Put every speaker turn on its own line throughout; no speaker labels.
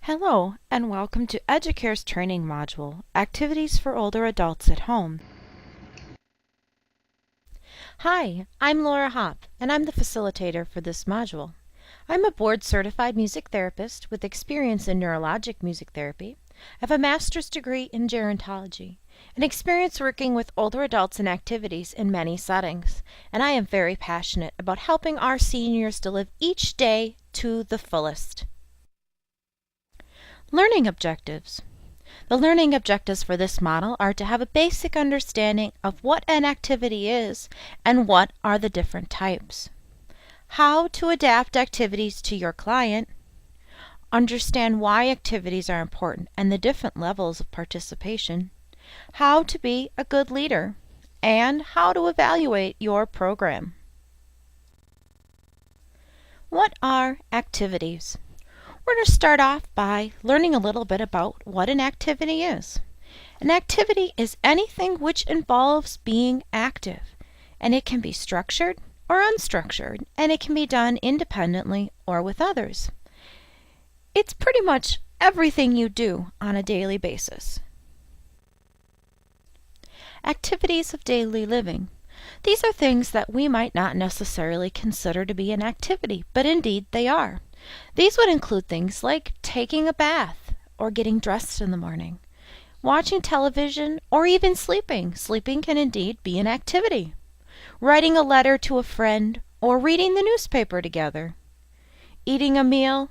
Hello, and welcome to Educare's training module, Activities for Older Adults at Home. Hi, I'm Laura Hopp, and I'm the facilitator for this module. I'm a board-certified music therapist with experience in neurologic music therapy. I have a master's degree in gerontology, and experience working with older adults and activities in many settings, and I am very passionate about helping our seniors to live each day to the fullest. Learning objectives. The learning objectives for this model are to have a basic understanding of what an activity is and what are the different types. How to adapt activities to your client. Understand why activities are important and the different levels of participation. How to be a good leader. And how to evaluate your program. What are activities? We're going to start off by learning a little bit about what an activity is. An activity is anything which involves being active, and it can be structured or unstructured, and it can be done independently or with others. It's pretty much everything you do on a daily basis. Activities of daily living. These are things that we might not necessarily consider to be an activity, but indeed they are. These would include things like taking a bath or getting dressed in the morning, watching television, or even sleeping. Sleeping can indeed be an activity. Writing a letter to a friend or reading the newspaper together. Eating a meal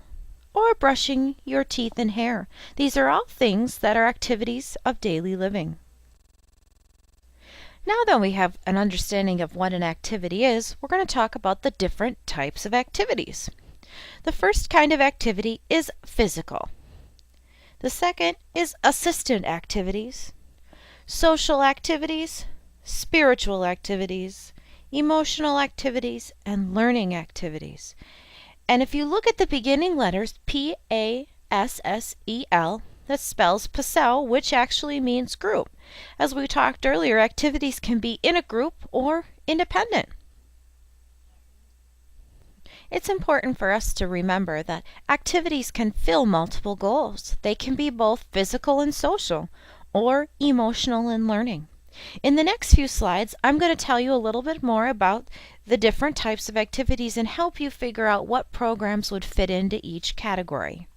or brushing your teeth and hair. These are all things that are activities of daily living. Now that we have an understanding of what an activity is, we're going to talk about the different types of activities. The first kind of activity is physical. The second is assistant activities, social activities, spiritual activities, emotional activities, and learning activities. And if you look at the beginning letters, P-A-S-S-E-L, that spells PASSEL, which actually means group. As we talked earlier, activities can be in a group or independent. It's important for us to remember that activities can fill multiple goals. They can be both physical and social, or emotional and learning. In the next few slides, I'm going to tell you a little bit more about the different types of activities and help you figure out what programs would fit into each category.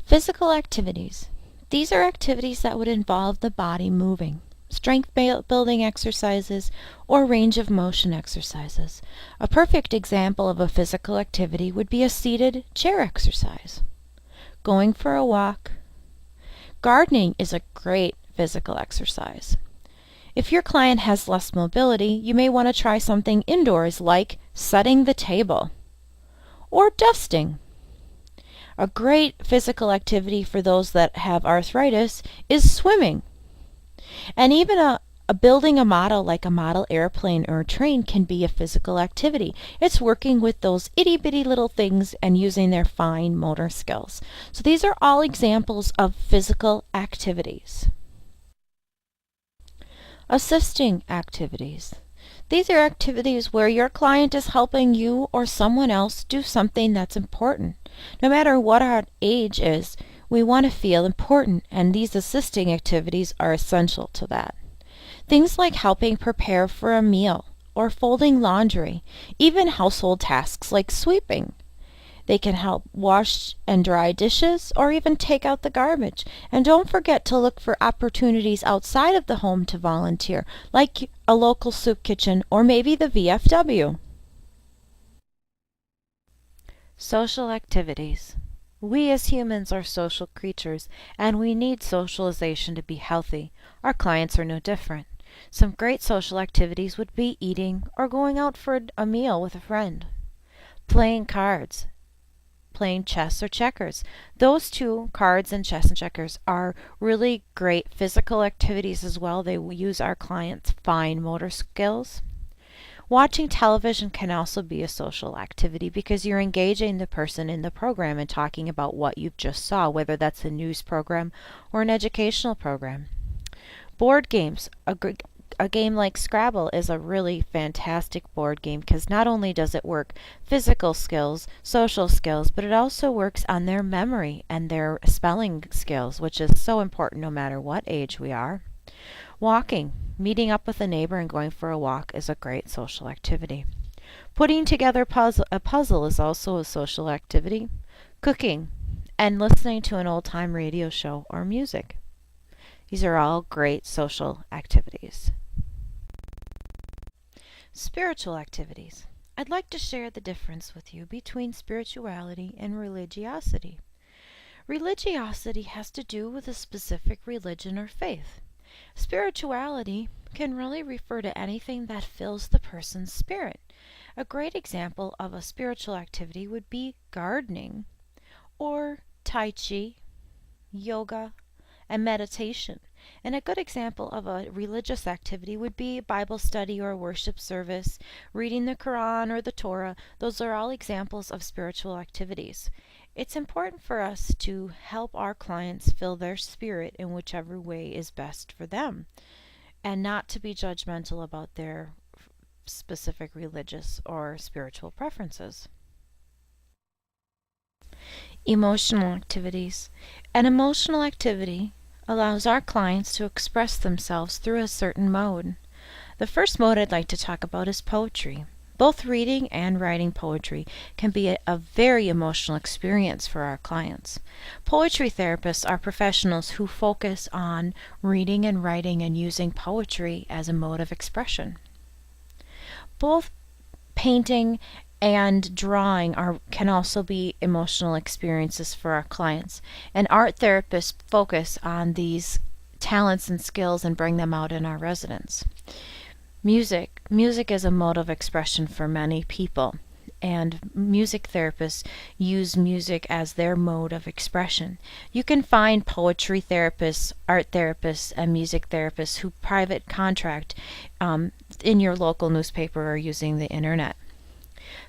Physical activities. These are activities that would involve the body moving. Strength building exercises, or range of motion exercises. A perfect example of a physical activity would be a seated chair exercise. Going for a walk. Gardening is a great physical exercise. If your client has less mobility, you may want to try something indoors like setting the table or dusting. A great physical activity for those that have arthritis is swimming. And even building a model like a model airplane or a train can be a physical activity. It's working with those itty-bitty little things and using their fine motor skills. So these are all examples of physical activities. Assisting activities. These are activities where your client is helping you or someone else do something that's important. No matter what our age is, we want to feel important, and these assisting activities are essential to that. Things like helping prepare for a meal or folding laundry, even household tasks like sweeping. They can help wash and dry dishes or even take out the garbage. And don't forget to look for opportunities outside of the home to volunteer, like a local soup kitchen or maybe the VFW. Social activities. We as humans are social creatures, and we need socialization to be healthy. Our clients are no different. Some great social activities would be eating or going out for a meal with a friend. Playing cards, playing chess or checkers. Those two, cards and chess and checkers, are really great physical activities as well. They use our clients' fine motor skills. Watching television can also be a social activity because you're engaging the person in the program and talking about what you've just saw, whether that's a news program or an educational program. Board games, a a game like Scrabble is a really fantastic board game because not only does it work physical skills, social skills, but it also works on their memory and their spelling skills, which is so important no matter what age we are. Walking, meeting up with a neighbor and going for a walk is a great social activity. Putting together a puzzle is also a social activity. Cooking and listening to an old-time radio show or music. These are all great social activities. Spiritual activities. I'd like to share the difference with you between spirituality and religiosity. Religiosity has to do with a specific religion or faith. Spirituality can really refer to anything that fills the person's spirit. A great example of a spiritual activity would be gardening, or Tai Chi, yoga, and meditation. And a good example of a religious activity would be Bible study or worship service, reading the Quran or the Torah. Those are all examples of spiritual activities. It's important for us to help our clients fill their spirit in whichever way is best for them, and not to be judgmental about their specific religious or spiritual preferences. Emotional activities. An emotional activity allows our clients to express themselves through a certain mode. The first mode I'd like to talk about is poetry. Both reading and writing poetry can be a very emotional experience for our clients. Poetry therapists are professionals who focus on reading and writing and using poetry as a mode of expression. Both painting and drawing can also be emotional experiences for our clients. And art therapists focus on these talents and skills and bring them out in our residents. Music is a mode of expression for many people, and music therapists use music as their mode of expression. You can find poetry therapists, art therapists, and music therapists who private contract in your local newspaper or using the internet.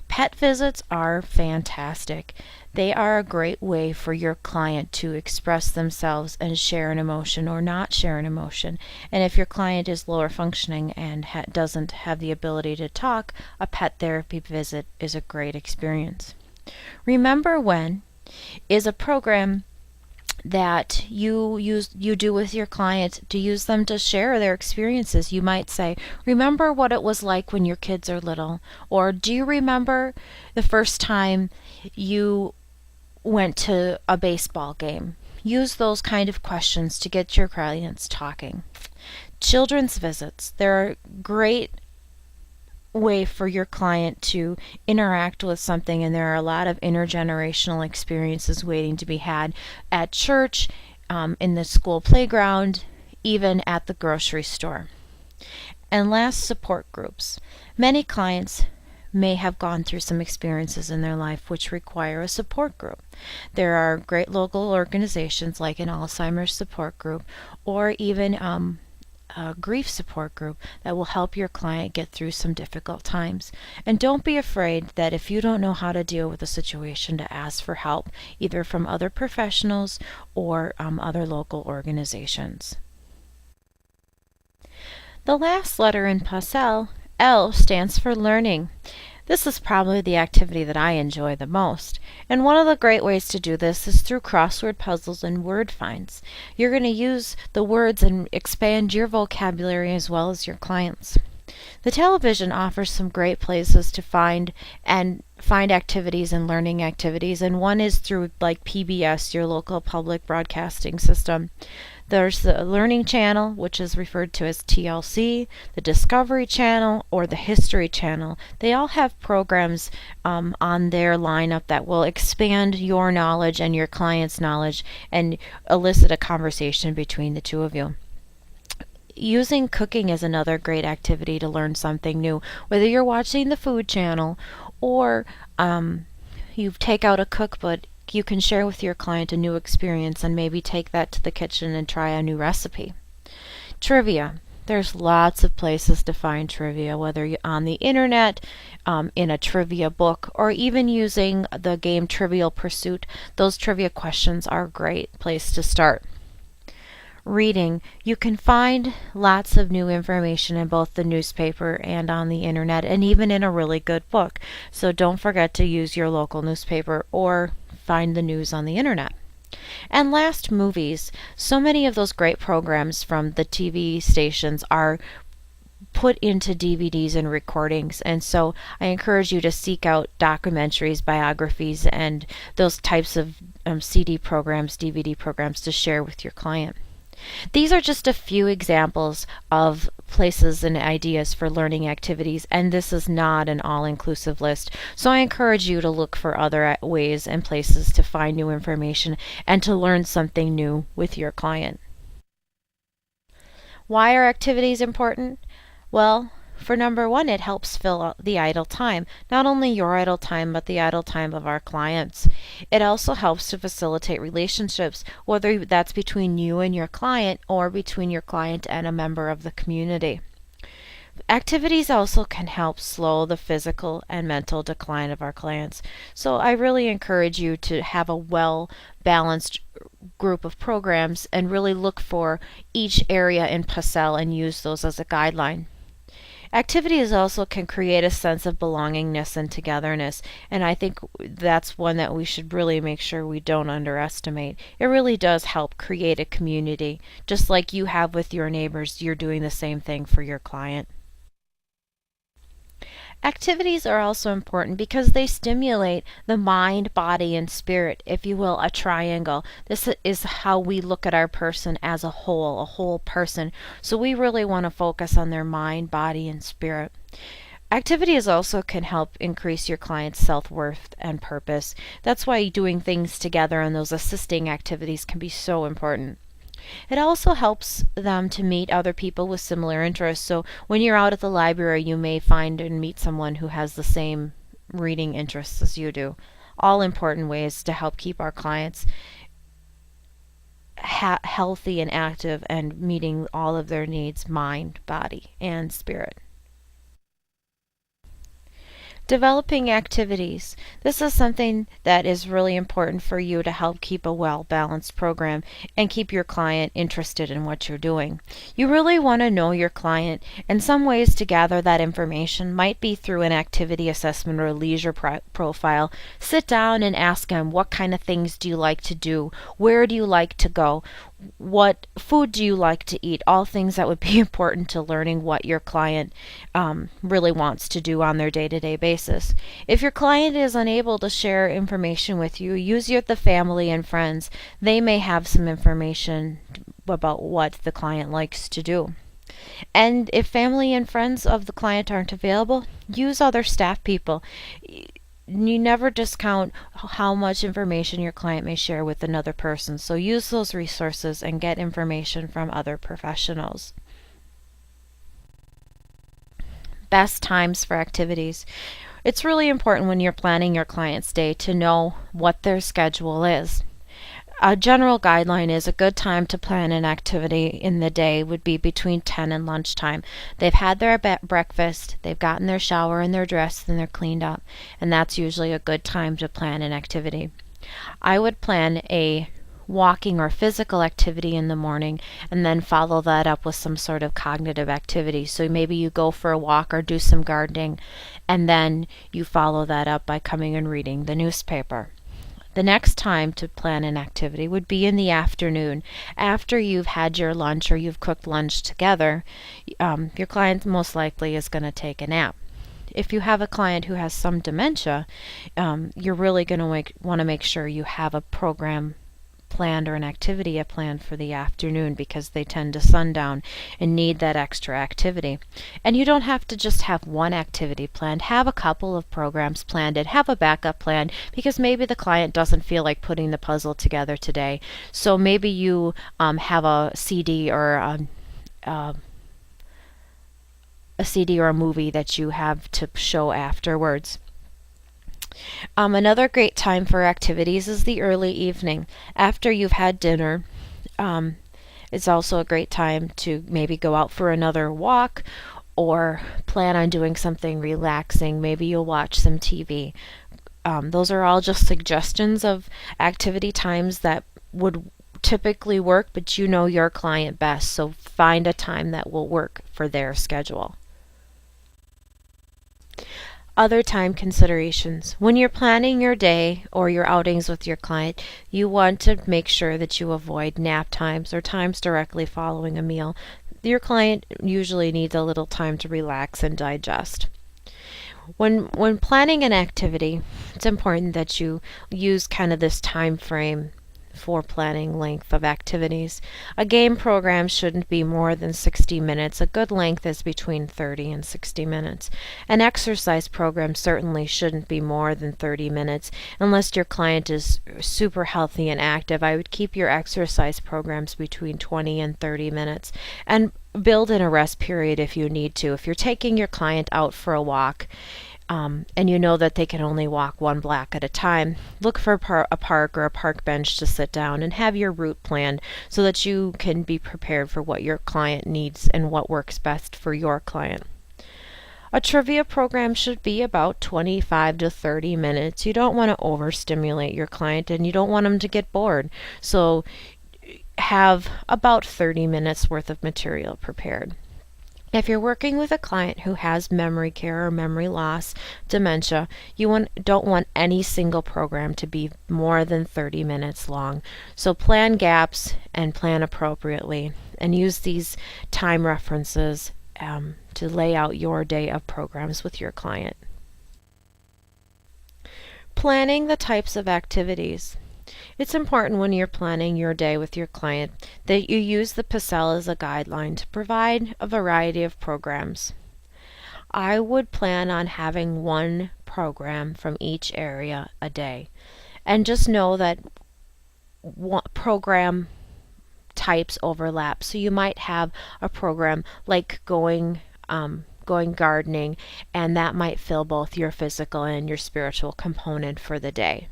Pet visits are fantastic. They are a great way for your client to express themselves and share an emotion or not share an emotion. And if your client is lower functioning and doesn't have the ability to talk, a pet therapy visit is a great experience. Remember When is a program that you do with your client to use them to share their experiences. You might say, remember what it was like when your kids are little, or do you remember the first time you went to a baseball game? Use those kind of questions to get your clients talking. Children's visits. They're great way for your client to interact with something, and there are a lot of intergenerational experiences waiting to be had at church, in the school playground, even at the grocery store. And last, support groups. Many clients may have gone through some experiences in their life which require a support group. There are great local organizations like an Alzheimer's support group, or even a grief support group that will help your client get through some difficult times. And don't be afraid that if you don't know how to deal with a situation, to ask for help, either from other professionals or other local organizations. The last letter in PASEL, L, stands for learning. This is probably the activity that I enjoy the most, and one of the great ways to do this is through crossword puzzles and word finds. You're going to use the words and expand your vocabulary as well as your clients. The television offers some great places to find activities and learning activities, and one is through like PBS, your local public broadcasting system. There's the Learning Channel, which is referred to as TLC, the Discovery Channel, or the History Channel. They all have programs on their lineup that will expand your knowledge and your client's knowledge and elicit a conversation between the two of you. Using cooking is another great activity to learn something new. Whether you're watching the Food Channel or you take out a cookbook, you can share with your client a new experience and maybe take that to the kitchen and try a new recipe. Trivia. There's lots of places to find trivia, whether you're on the internet, in a trivia book, or even using the game Trivial Pursuit. Those trivia questions are a great place to start. Reading. You can find lots of new information in both the newspaper and on the internet, and even in a really good book. So don't forget to use your local newspaper or find the news on the internet. And last, movies. So many of those great programs from the TV stations are put into DVDs and recordings, and so I encourage you to seek out documentaries, biographies, and those types of CD programs, DVD programs to share with your client. These are just a few examples of places and ideas for learning activities, and this is not an all-inclusive list. So I encourage you to look for other ways and places to find new information and to learn something new with your client. Why are activities important? Well, for number one, it helps fill the idle time, not only your idle time, but the idle time of our clients. It also helps to facilitate relationships, whether that's between you and your client or between your client and a member of the community. Activities also can help slow the physical and mental decline of our clients. So I really encourage you to have a well-balanced group of programs and really look for each area in PASEL and use those as a guideline. Activities also can create a sense of belongingness and togetherness, and I think that's one that we should really make sure we don't underestimate. It really does help create a community. Just like you have with your neighbors, you're doing the same thing for your client. Activities are also important because they stimulate the mind, body, and spirit, if you will, a triangle. This is how we look at our person as a whole person. So we really want to focus on their mind, body, and spirit. Activities also can help increase your client's self-worth and purpose. That's why doing things together and those assisting activities can be so important. It also helps them to meet other people with similar interests. So when you're out at the library, you may find and meet someone who has the same reading interests as you do. All important ways to help keep our clients healthy and active and meeting all of their needs, mind, body, and spirit. Developing activities. This is something that is really important for you to help keep a well-balanced program and keep your client interested in what you're doing. You really want to know your client, and some ways to gather that information might be through an activity assessment or a leisure profile. Sit down and ask them, what kind of things do you like to do? Where do you like to go? What food do you like to eat? All things that would be important to learning what your client really wants to do on their day-to-day basis. If your client is unable to share information with you, use the family and friends. They may have some information about what the client likes to do. And if family and friends of the client aren't available, use other staff people. You never discount how much information your client may share with another person, so use those resources and get information from other professionals. Best times for activities. It's really important when you're planning your client's day to know what their schedule is. A general guideline is a good time to plan an activity in the day would be between 10 and lunchtime. They've had their breakfast, they've gotten their shower and they're dressed and they're cleaned up, and that's usually a good time to plan an activity. I would plan a walking or physical activity in the morning and then follow that up with some sort of cognitive activity. So maybe you go for a walk or do some gardening, and then you follow that up by coming and reading the newspaper. The next time to plan an activity would be in the afternoon. After you've had your lunch or you've cooked lunch together, your client most likely is going to take a nap. If you have a client who has some dementia, you're really going to want to make sure you have a program planned or an activity planned for the afternoon, because they tend to sundown and need that extra activity. And you don't have to just have one activity planned. Have a couple of programs planned and have a backup plan, because maybe the client doesn't feel like putting the puzzle together today. So maybe you have a CD or a CD or a movie that you have to show afterwards. Another great time for activities is the early evening. After you've had dinner, it's also a great time to maybe go out for another walk or plan on doing something relaxing. Maybe you'll watch some TV. Those are all just suggestions of activity times that would typically work, but you know your client best, so find a time that will work for their schedule. Other time considerations. When you're planning your day or your outings with your client, you want to make sure that you avoid nap times or times directly following a meal. Your client usually needs a little time to relax and digest. When planning an activity, it's important that you use kind of this time frame for planning length of activities. A game program shouldn't be more than 60 minutes. A good length is between 30 and 60 minutes. An exercise program certainly shouldn't be more than 30 minutes unless your client is super healthy and active. I would keep your exercise programs between 20 and 30 minutes and build in a rest period if you need to. If you're taking your client out for a walk, and you know that they can only walk one block at a time, look for a park or a park bench to sit down and have your route planned so that you can be prepared for what your client needs and what works best for your client. A trivia program should be about 25 to 30 minutes. You don't want to overstimulate your client and you don't want them to get bored. So have about 30 minutes worth of material prepared. If you're working with a client who has memory care or memory loss, dementia, you don't want any single program to be more than 30 minutes long. So plan gaps and plan appropriately and use these time references to lay out your day of programs with your client. Planning the types of activities. It's important when you're planning your day with your client that you use the PASEL as a guideline to provide a variety of programs. I would plan on having one program from each area a day. And just know that program types overlap. So you might have a program like going gardening, and that might fill both your physical and your spiritual component for the day.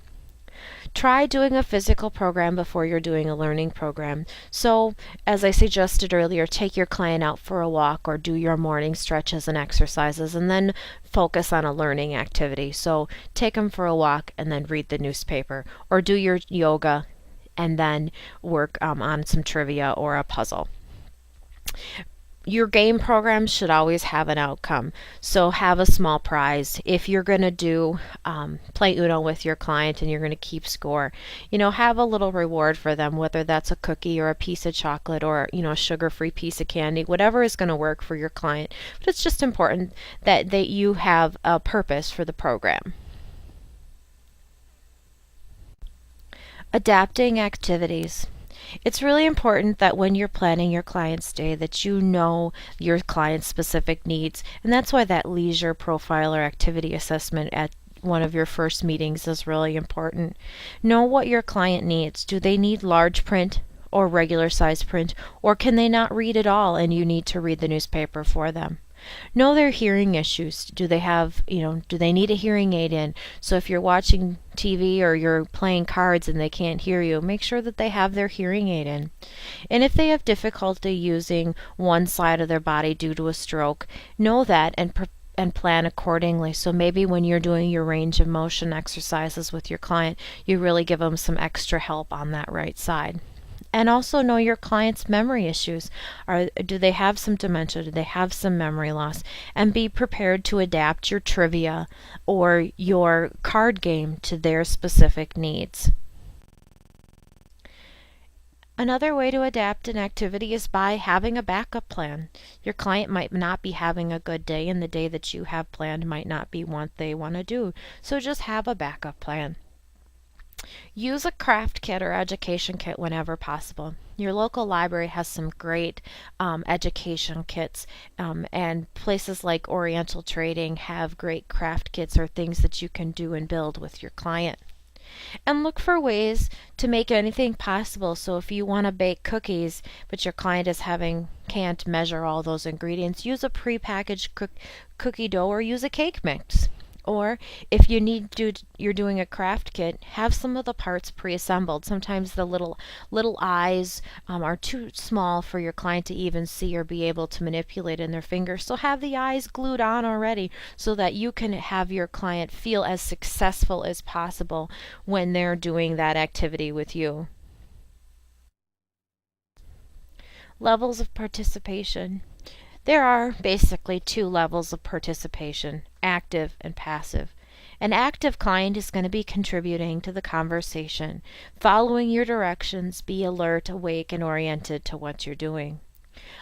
Try doing a physical program before you're doing a learning program. So, as I suggested earlier, take your client out for a walk or do your morning stretches and exercises and then focus on a learning activity. So, take them for a walk and then read the newspaper or do your yoga and then work on some trivia or a puzzle. Your game programs should always have an outcome, so have a small prize. If you're going to do play Uno with your client and you're going to keep score, have a little reward for them, whether that's a cookie or a piece of chocolate or a sugar-free piece of candy, whatever is going to work for your client. But it's just important that you have a purpose for the program. Adapting activities. It's really important that when you're planning your client's day that you know your client's specific needs, and that's why that leisure profile or activity assessment at one of your first meetings is really important. Know what your client needs. Do they need large print or regular size print, or can they not read at all and you need to read the newspaper for them? Know their hearing issues. Do they have, do they need a hearing aid in? So if you're watching TV or you're playing cards and they can't hear you, make sure that they have their hearing aid in. And if they have difficulty using one side of their body due to a stroke, know that and plan accordingly. So maybe when you're doing your range of motion exercises with your client, you really give them some extra help on that right side. And also know your client's memory issues. Do they have some dementia? Do they have some memory loss? And be prepared to adapt your trivia or your card game to their specific needs. Another way to adapt an activity is by having a backup plan. Your client might not be having a good day, and the day that you have planned might not be what they want to do. So just have a backup plan. Use a craft kit or education kit whenever possible. Your local library has some great education kits, and places like Oriental Trading have great craft kits or things that you can do and build with your client. And look for ways to make anything possible. So if you want to bake cookies, but your client can't measure all those ingredients, use a prepackaged cookie dough or use a cake mix. Or if you're doing a craft kit, have some of the parts pre-assembled. Sometimes the little eyes are too small for your client to even see or be able to manipulate in their fingers. So have the eyes glued on already so that you can have your client feel as successful as possible when they're doing that activity with you. Levels of participation. There are basically two levels of participation, active and passive. An active client is going to be contributing to the conversation, following your directions, be alert, awake, and oriented to what you're doing.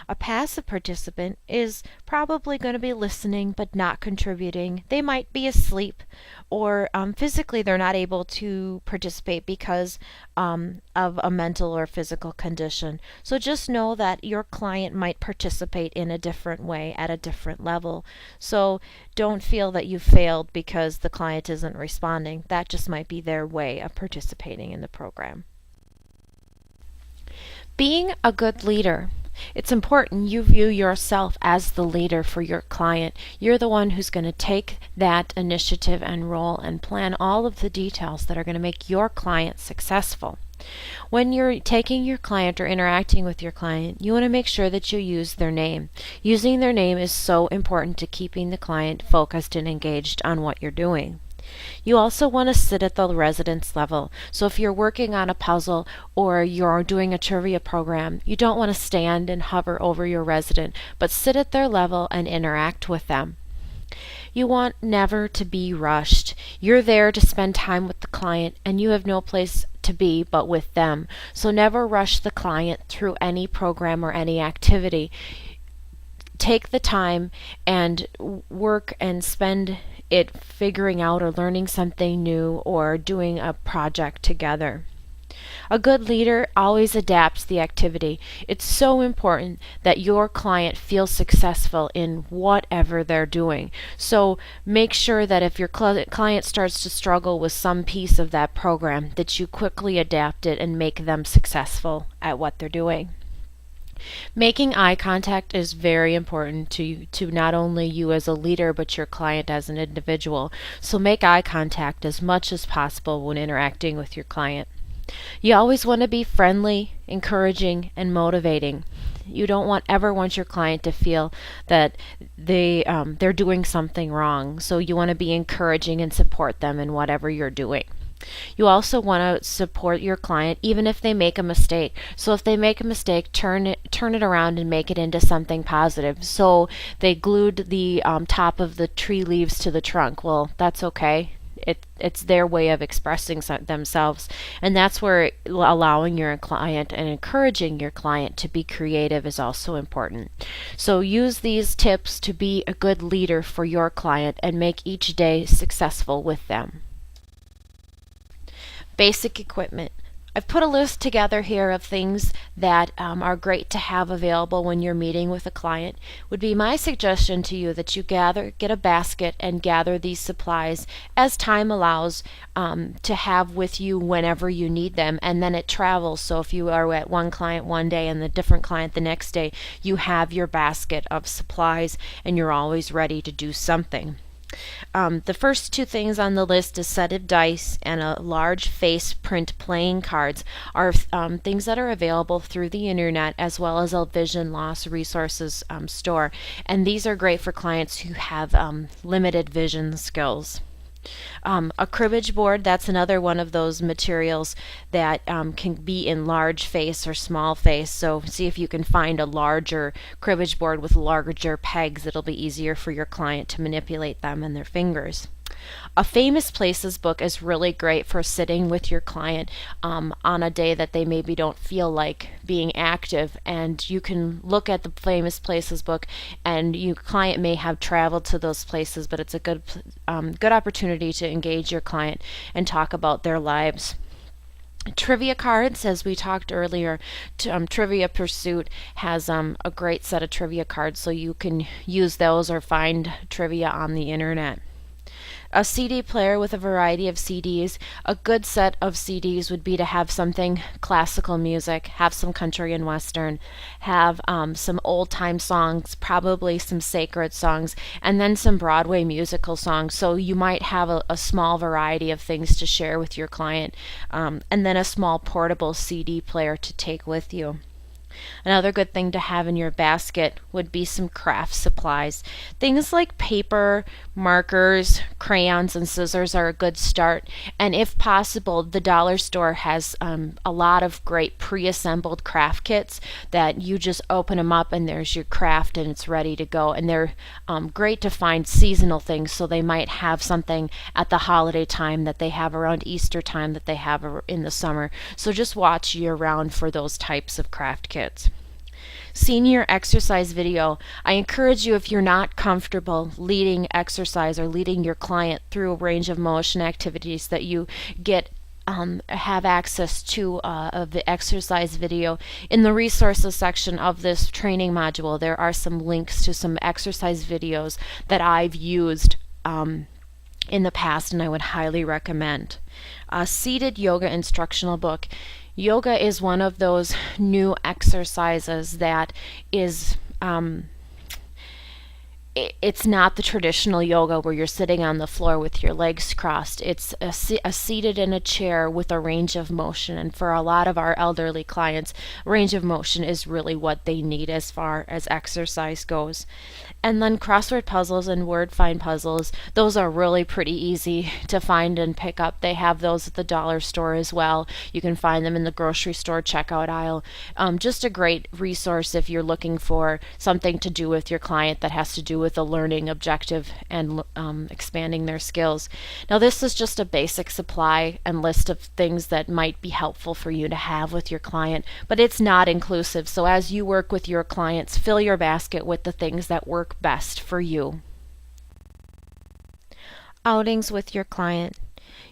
A passive participant is probably going to be listening but not contributing. They might be asleep, or physically they're not able to participate because of a mental or physical condition. So just know that your client might participate in a different way at a different level. So don't feel that you failed because the client isn't responding. That just might be their way of participating in the program. Being a good leader. It's important you view yourself as the leader for your client. You're the one who's going to take that initiative and role and plan all of the details that are going to make your client successful. When you're taking your client or interacting with your client, you want to make sure that you use their name. Using their name is so important to keeping the client focused and engaged on what you're doing. You also want to sit at the residence level. So if you're working on a puzzle or you're doing a trivia program, you don't want to stand and hover over your resident, but sit at their level and interact with them. You want never to be rushed. You're there to spend time with the client and you have no place to be but with them. So never rush the client through any program or any activity. Take the time and work and spend it figuring out or learning something new or doing a project together. A good leader always adapts the activity. It's so important that your client feels successful in whatever they're doing. So make sure that if your client starts to struggle with some piece of that program, that you quickly adapt it and make them successful at what they're doing. Making eye contact is very important to not only you as a leader but your client as an individual. So make eye contact as much as possible when interacting with your client. You always want to be friendly, encouraging, and motivating. You don't ever want your client to feel that they're doing something wrong. So you want to be encouraging and support them in whatever you're doing. You also want to support your client even if they make a mistake. So if they make a mistake, turn it around and make it into something positive. So they glued the top of the tree leaves to the trunk. Well, that's okay. It's their way of expressing themselves, and that's where allowing your client and encouraging your client to be creative is also important. So use these tips to be a good leader for your client and make each day successful with them. Basic equipment. I've put a list together here of things that are great to have available when you're meeting with a client. Would be my suggestion to you that you get a basket and gather these supplies as time allows to have with you whenever you need them, and then it travels. So if you are at one client one day and the different client the next day, you have your basket of supplies and you're always ready to do something. The first two things on the list, a set of dice and a large face print playing cards, are things that are available through the internet as well as a vision loss resources store. And these are great for clients who have limited vision skills. A cribbage board, that's another one of those materials that can be in large face or small face. So see if you can find a larger cribbage board with larger pegs. It'll be easier for your client to manipulate them in their fingers. A famous places book is really great for sitting with your client on a day that they maybe don't feel like being active, and you can look at the famous places book, and your client may have traveled to those places, but it's a good opportunity to engage your client and talk about their lives. Trivia cards, as we talked earlier, Trivia Pursuit has a great set of trivia cards, so you can use those or find trivia on the internet. A CD player with a variety of CDs. A good set of CDs would be to have something classical music, have some country and western, have some old time songs, probably some sacred songs, and then some Broadway musical songs. So you might have a small variety of things to share with your client, and then a small portable CD player to take with you. Another good thing to have in your basket would be some craft supplies. Things like paper, markers, crayons, and scissors are a good start. And if possible, the dollar store has a lot of great pre-assembled craft kits that you just open them up and there's your craft and it's ready to go. And they're great to find seasonal things, so they might have something at the holiday time that they have around Easter time that they have in the summer. So just watch year round for those types of craft kits. Senior exercise video. I encourage you, if you're not comfortable leading exercise or leading your client through a range of motion activities, that you get have access to the exercise video. In the resources section of this training module, there are some links to some exercise videos that I've used in the past and I would highly recommend. A seated yoga instructional book. Yoga is one of those new exercises that is it's not the traditional yoga where you're sitting on the floor with your legs crossed. It's a seated in a chair with a range of motion. And for a lot of our elderly clients, range of motion is really what they need as far as exercise goes. And then crossword puzzles and word find puzzles, those are really pretty easy to find and pick up. They have those at the dollar store as well. You can find them in the grocery store checkout aisle. Just a great resource if you're looking for something to do with your client that has to do with a learning objective and expanding their skills. Now, this is just a basic supply and list of things that might be helpful for you to have with your client, but it's not inclusive. So as you work with your clients, fill your basket with the things that work best for you. Outings with your client.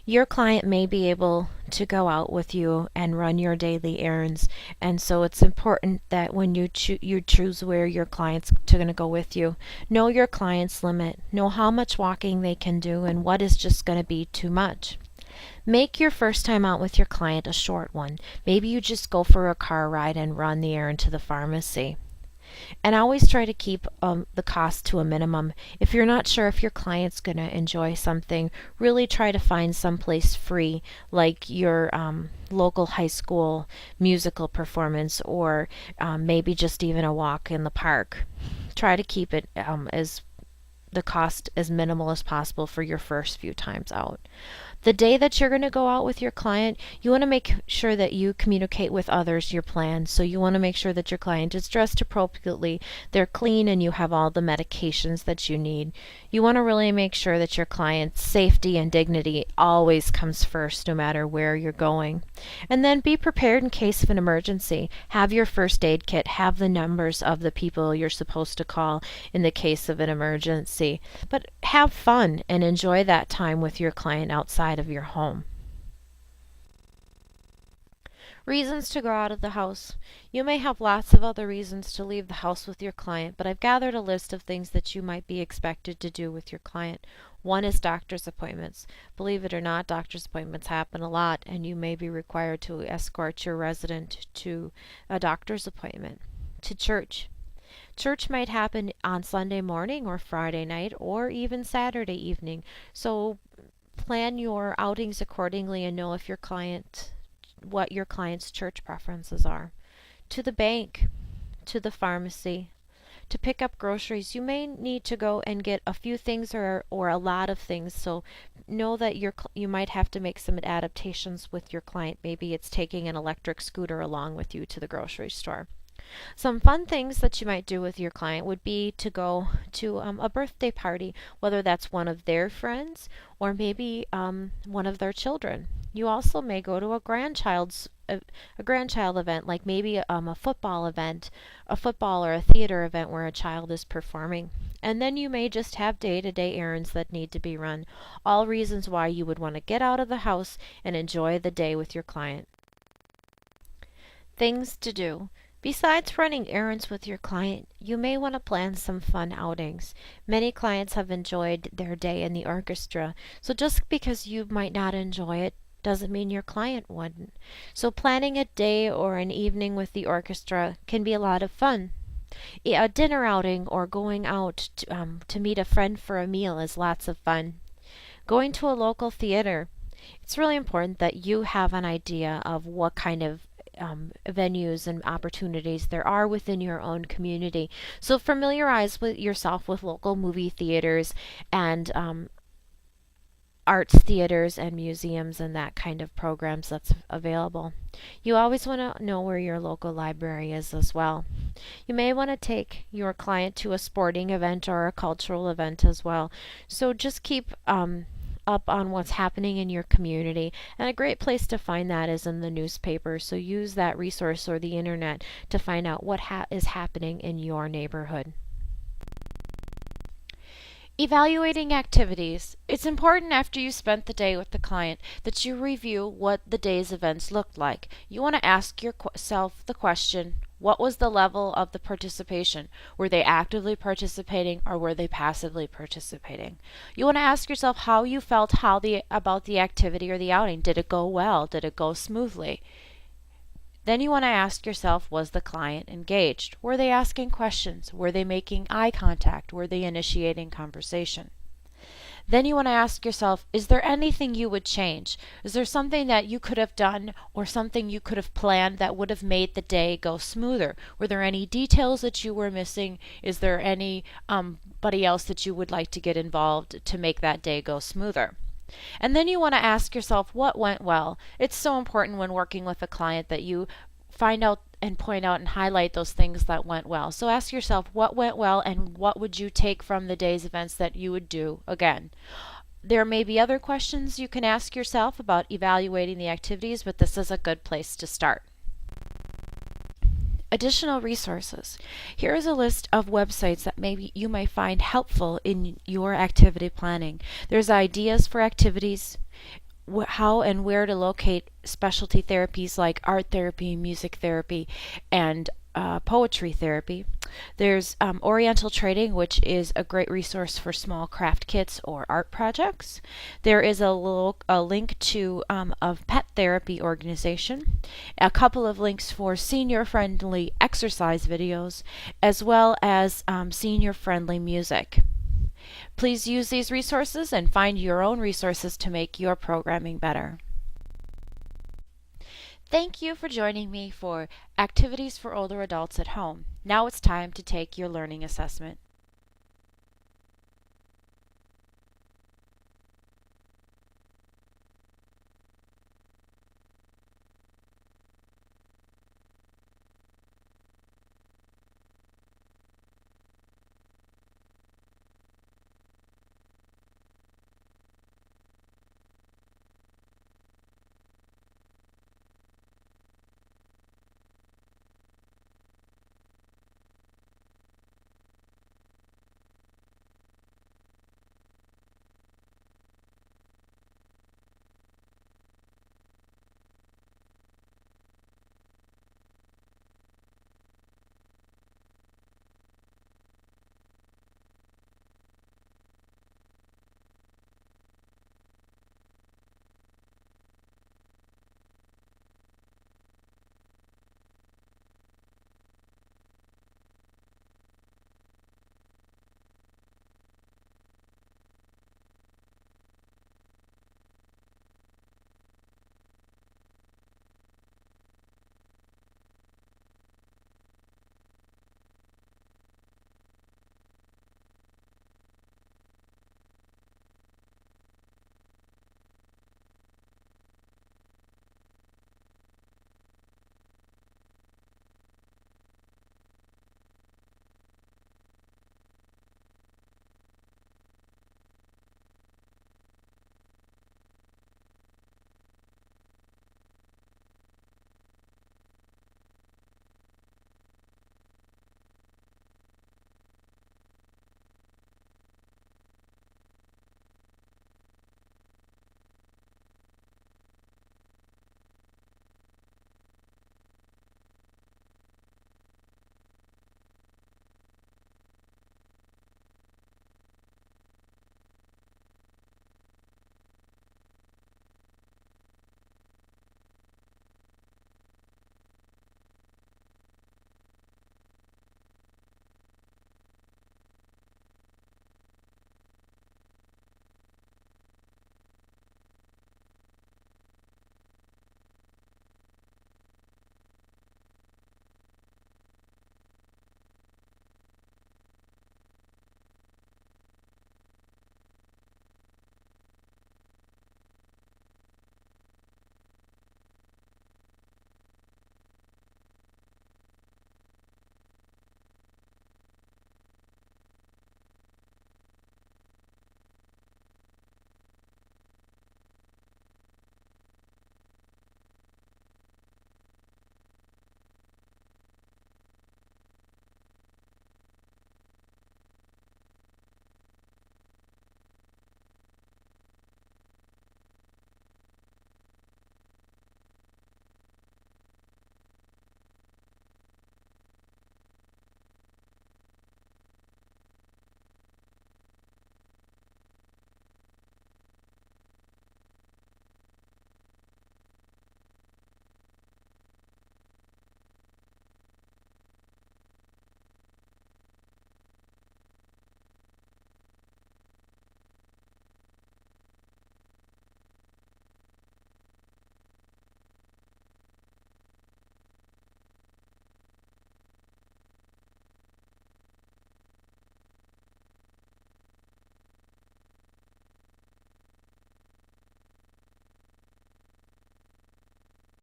Your client may be able to go out with you and run your daily errands, and so it's important that when you choose where your client's going to go with you, know your client's limit, know how much walking they can do and what is just going to be too much. Make your first time out with your client a short one. Maybe you just go for a car ride and run the errand to the pharmacy. And always try to keep the cost to a minimum. If you're not sure if your client's going to enjoy something, really try to find someplace free, like your local high school musical performance, or maybe just even a walk in the park. Try to keep it as the cost as minimal as possible for your first few times out. The day that you're going to go out with your client, you want to make sure that you communicate with others your plan. So you want to make sure that your client is dressed appropriately, they're clean, and you have all the medications that you need. You want to really make sure that your client's safety and dignity always comes first, no matter where you're going. And then be prepared in case of an emergency. Have your first aid kit, have the numbers of the people you're supposed to call in the case of an emergency. But have fun and enjoy that time with your client outside of your home. Reasons to go out of the house. You may have lots of other reasons to leave the house with your client, but I've gathered a list of things that you might be expected to do with your client. One is doctor's appointments. Believe it or not, doctor's appointments happen a lot, and you may be required to escort your resident to a doctor's appointment. To church. Church might happen on Sunday morning or Friday night or even Saturday evening. So plan your outings accordingly and know if what your client's church preferences are. To the bank, to the pharmacy, to pick up groceries. You may need to go and get a few things or a lot of things, so know that you might have to make some adaptations with your client. Maybe it's taking an electric scooter along with you to the grocery store. Some fun things that you might do with your client would be to go to a birthday party, whether that's one of their friends or maybe one of their children. You also may go to a grandchild event, like maybe a football event, a football or a theater event where a child is performing. And then you may just have day-to-day errands that need to be run. All reasons why you would want to get out of the house and enjoy the day with your client. Things to do. Besides running errands with your client, you may want to plan some fun outings. Many clients have enjoyed their day in the orchestra, so just because you might not enjoy it doesn't mean your client wouldn't. So planning a day or an evening with the orchestra can be a lot of fun. A dinner outing or going out to meet a friend for a meal is lots of fun. Going to a local theater. It's really important that you have an idea of what kind of venues and opportunities there are within your own community. So familiarize with yourself with local movie theaters and arts theaters and museums and that kind of programs that's available. You always want to know where your local library is as well. You may want to take your client to a sporting event or a cultural event as well. So just keep up on what's happening in your community. And a great place to find that is in the newspaper. So use that resource or the internet to find out what is happening in your neighborhood. Evaluating activities. It's important after you spent the day with the client that you review what the day's events looked like. You want to ask yourself the question, what was the level of the participation? Were they actively participating or were they passively participating? You want to ask yourself how you felt about the activity or the outing. Did it go well? Did it go smoothly? Then you want to ask yourself, was the client engaged? Were they asking questions? Were they making eye contact? Were they initiating conversation? Then you want to ask yourself, is there anything you would change? Is there something that you could have done or something you could have planned that would have made the day go smoother? Were there any details that you were missing? Is there anybody else that you would like to get involved to make that day go smoother? And then you want to ask yourself what went well. It's so important when working with a client that you find out and point out and highlight those things that went well. So ask yourself what went well and what would you take from the day's events that you would do again. There may be other questions you can ask yourself about evaluating the activities, but this is a good place to start. Additional resources. Here is a list of websites that maybe you might find helpful in your activity planning. There's ideas for activities, how and where to locate specialty therapies like art therapy, music therapy, and poetry therapy. There's Oriental Trading, which is a great resource for small craft kits or art projects. There is a link to a pet therapy organization, a couple of links for senior-friendly exercise videos, as well as senior-friendly music. Please use these resources and find your own resources to make your programming better. Thank you for joining me for Activities for Older Adults at Home. Now it's time to take your learning assessment.